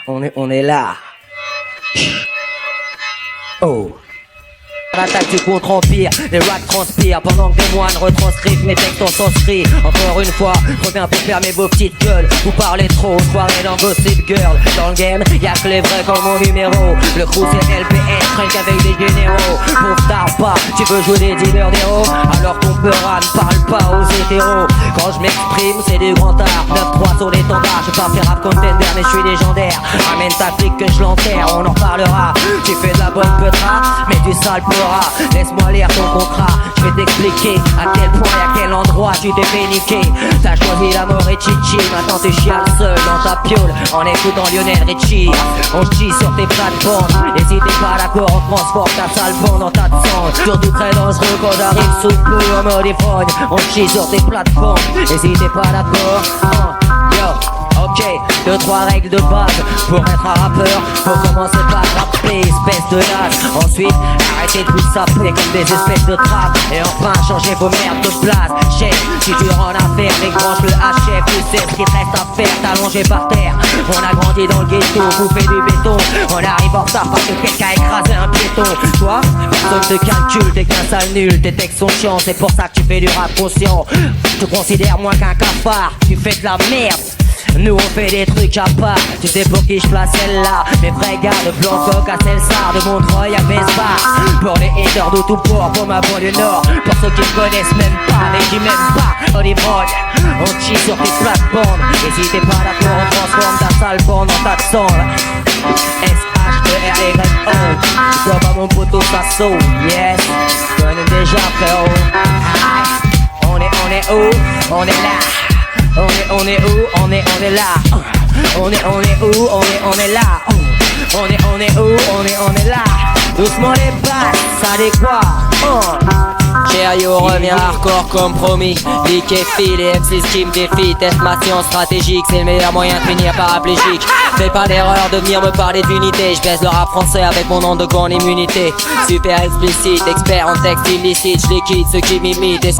on est là. Oh. L'attaque du contre-empire, les rats transpirent pendant que des moines retranscrivent mes textes en sanskrit. Encore une fois, reviens pour fermer vos petites gueules. Vous parlez trop, soirée dans Gossip Girl. Dans le game, y'a que les vrais comme mon numéro. Le crew c'est LPS, trinque avec des généraux. Pauvre star pas, tu veux jouer des dealers d'héros. Alors ton peurat ne parle pas aux hétéros. Quand je m'exprime, c'est du grand art. 9-3 sur l'étendard, je vais pas faire rap contender, mais je suis légendaire. Ramène ta flic que je l'enterre, on en parlera. Tu fais de la bonne peutra, mais du sale peur. Laisse-moi lire ton contrat, je vais t'expliquer à quel point et à quel endroit tu t'es fait niquer. T'as choisi la mort et chichi, maintenant tu chiales seul dans ta piole en écoutant Lionel Richie. On chie sur tes plates-bandes, et si t'es pas d'accord on transforme ta sale bande en tas de sang. Surtout très dangereux quand j'arrive sous peu en mode iPhone. On chie sur tes plates-bandes, et si t'es pas d'accord, yo, ok, 2-3 règles de base pour être un rappeur. Faut commencer par rapper, espèce de naze. Ensuite, arrêtez de vous saper comme des espèces de trappes. Et enfin, changez vos merdes de place. Chef, si tu rends l'affaire, débranche le HF. Tu sais ce qu'il te reste à faire, t'allonger par terre. On a grandi dans le ghetto, bouffé du béton. On arrive en retard parce que quelqu'un a écrasé un piéton. Toi, personne te calcule, t'es qu'un sale nul. Tes textes sont chiants, c'est pour ça que tu fais du rap conscient. Tu te considères moins qu'un cafard, tu fais de la merde. Nous on fait des trucs à part. Tu sais pour qui je place celle-là. Mes vrais gars de Blancoc à Celsar, de Montreuil à Vespa. Pour les haters de tout port, pour ma banlieue nord. Pour ceux qui ne connaissent même pas, mais qui m'aiment pas, Hollywood. On chie sur tes plates-bandes. Et si t'es pas d'accord, on transforme ta sale bande en tas de sang. S-H-E-R-Y-O. Tu vois pas mon poteau, ça saute. Yes, je connais déjà frérot. On est où? On est là. On est où? On est là. On est où? On est là. On est où? On est là. Doucement les basses, ça décoire. Cherio revient hardcore comme promis. Lick et fil et M6 qui me défie. Teste ma science stratégique, c'est le meilleur moyen de finir paraplégique. Fais pas l'erreur de venir me parler d'unité. Je baisse le rap français avec mon nom de gant en immunité. Super explicite, expert en texte illicite. Je liquide ceux qui m'imitent.